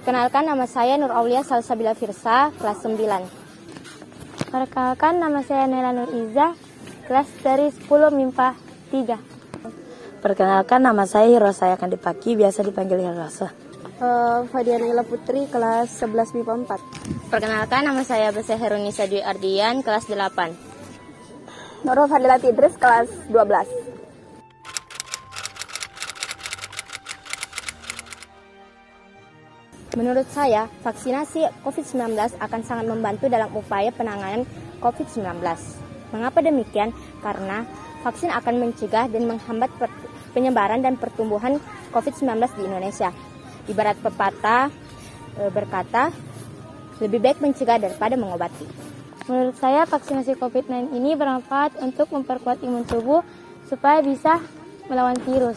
Perkenalkan, nama saya Nur Aulia Salsabila Firsa, kelas 9. Perkenalkan, nama saya Nela Nur Iza, kelas dari 10 MIPA 3. Perkenalkan, nama saya Hirosa akan dipaki, biasa dipanggil Hirosa. Fadiana Ila Putri, kelas 11 MIPA 4. Perkenalkan, nama saya Bese Herunisa Dwi Ardian, kelas 8. Nurul Fadila Idris, kelas 12. Menurut saya, vaksinasi COVID-19 akan sangat membantu dalam upaya penanganan COVID-19. Mengapa demikian? Karena vaksin akan mencegah dan menghambat penyebaran dan pertumbuhan COVID-19 di Indonesia. Ibarat pepatah berkata, lebih baik mencegah daripada mengobati. Menurut saya, vaksinasi COVID-19 ini bermanfaat untuk memperkuat imun tubuh supaya bisa melawan virus.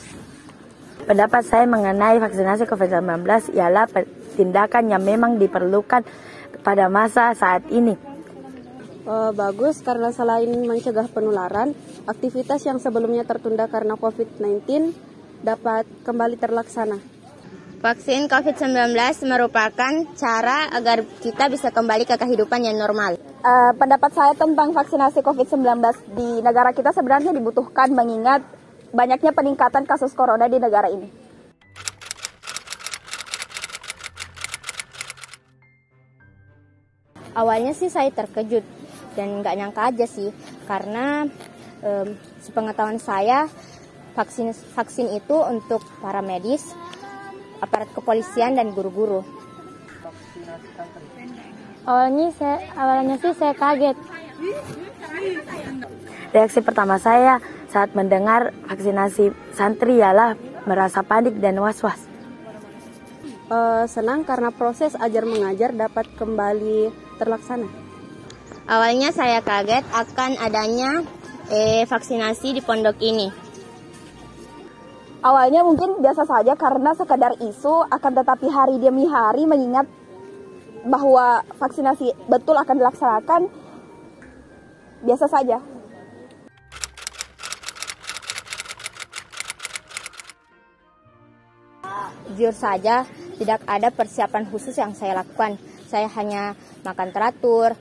Pendapat saya mengenai vaksinasi COVID-19 ialah tindakan yang memang diperlukan pada masa saat ini. Bagus, karena selain mencegah penularan, aktivitas yang sebelumnya tertunda karena COVID-19 dapat kembali terlaksana. Vaksin COVID-19 merupakan cara agar kita bisa kembali ke kehidupan yang normal. Pendapat saya tentang vaksinasi COVID-19 di negara kita sebenarnya dibutuhkan mengingat banyaknya peningkatan kasus corona di negara ini. Awalnya sih saya terkejut dan nggak nyangka aja sih, karena sepengetahuan saya vaksin itu untuk para medis, aparat kepolisian dan guru-guru. Awalnya sih saya kaget. Reaksi pertama saya saat mendengar vaksinasi santri ialah merasa panik dan was-was. Senang karena proses ajar mengajar dapat kembali terlaksana. Awalnya saya kaget akan adanya vaksinasi di pondok ini. Awalnya mungkin biasa saja karena sekadar isu, akan tetapi hari demi hari mengingat bahwa vaksinasi betul akan dilaksanakan, biasa saja. Jujur saja, tidak ada persiapan khusus yang saya lakukan. Saya hanya makan teratur,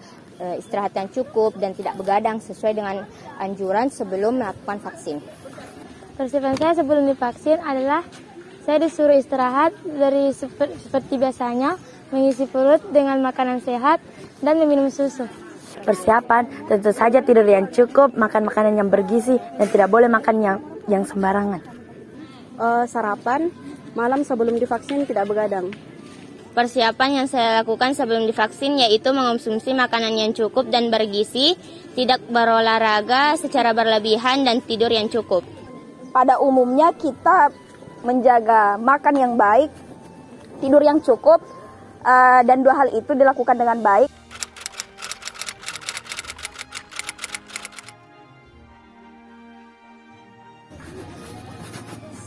istirahat yang cukup, dan tidak begadang sesuai dengan anjuran sebelum melakukan vaksin. Persiapan saya sebelum divaksin adalah saya disuruh istirahat dari seperti biasanya, mengisi perut dengan makanan sehat, dan meminum susu. Persiapan tentu saja tidur yang cukup, makan makanan yang bergizi, dan tidak boleh makan yang sembarangan. Sarapan, malam sebelum divaksin tidak begadang. Persiapan yang saya lakukan sebelum divaksin yaitu mengonsumsi makanan yang cukup dan bergizi, tidak berolahraga secara berlebihan, dan tidur yang cukup. Pada umumnya kita menjaga makan yang baik, tidur yang cukup, dan dua hal itu dilakukan dengan baik.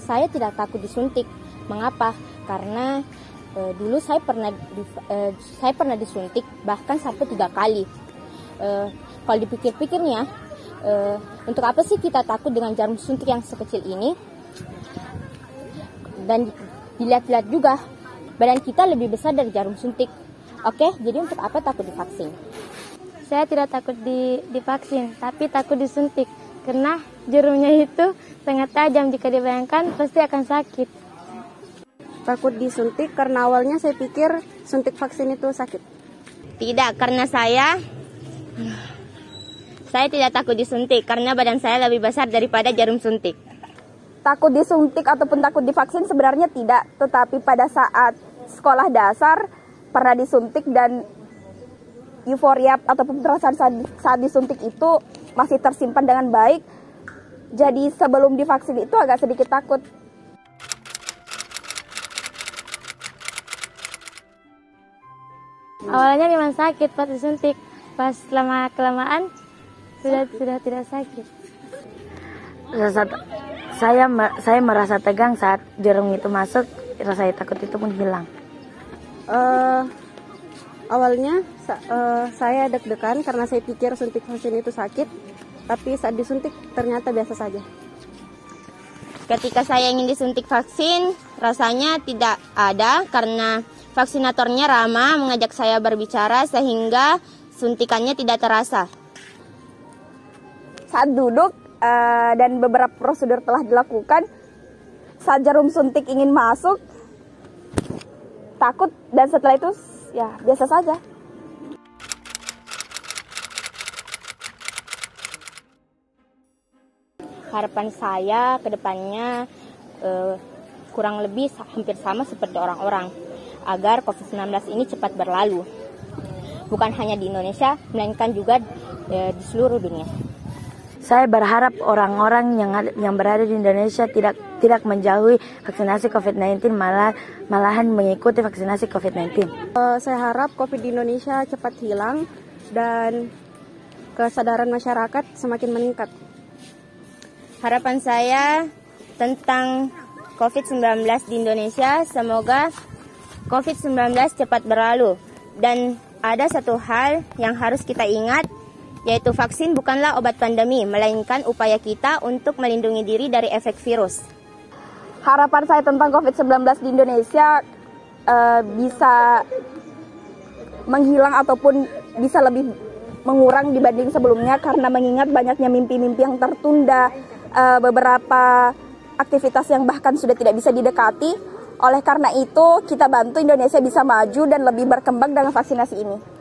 Saya tidak takut disuntik. Mengapa? Karena dulu saya pernah disuntik bahkan sampai 3 kali. Kalau dipikir-pikirnya, untuk apa sih kita takut dengan jarum suntik yang sekecil ini? Dan dilihat-lihat juga, badan kita lebih besar dari jarum suntik. Oke, jadi untuk apa takut divaksin? Saya tidak takut divaksin, tapi takut disuntik. Karena jarumnya itu sangat tajam, jika dibayangkan pasti akan sakit. Takut disuntik karena awalnya saya pikir suntik vaksin itu sakit. Tidak, karena saya tidak takut disuntik karena badan saya lebih besar daripada jarum suntik. Takut disuntik ataupun takut divaksin sebenarnya tidak, tetapi pada saat sekolah dasar pernah disuntik dan euforia ataupun perasaan saat disuntik itu masih tersimpan dengan baik. Jadi sebelum divaksin itu agak sedikit takut. Awalnya memang sakit pas disuntik, pas lama-kelamaan sudah tidak sakit. Saya merasa tegang saat jarum itu masuk, rasa takut itu pun hilang. Awalnya saya deg-degan karena saya pikir suntik vaksin itu sakit, tapi saat disuntik ternyata biasa saja. Ketika saya ingin disuntik vaksin, rasanya tidak ada karena Vaksinatornya ramah, mengajak saya berbicara sehingga suntikannya tidak terasa. Saat duduk dan beberapa prosedur telah dilakukan, saat jarum suntik ingin masuk, takut, dan setelah itu ya biasa saja. Harapan saya ke depannya kurang lebih hampir sama seperti orang-orang, agar COVID-19 ini cepat berlalu. Bukan hanya di Indonesia, melainkan juga di seluruh dunia. Saya berharap orang-orang yang berada di Indonesia tidak menjauhi vaksinasi COVID-19, malahan mengikuti vaksinasi COVID-19. Saya harap COVID di Indonesia cepat hilang dan kesadaran masyarakat semakin meningkat. Harapan saya tentang COVID-19 di Indonesia, semoga COVID-19 cepat berlalu. Dan ada satu hal yang harus kita ingat, yaitu vaksin bukanlah obat pandemi, melainkan upaya kita untuk melindungi diri dari efek virus. Harapan saya tentang COVID-19 di Indonesia bisa menghilang ataupun bisa lebih mengurang dibanding sebelumnya, karena mengingat banyaknya mimpi-mimpi yang tertunda, beberapa aktivitas yang bahkan sudah tidak bisa didekati. Oleh karena itu, kita bantu Indonesia bisa maju dan lebih berkembang dengan vaksinasi ini.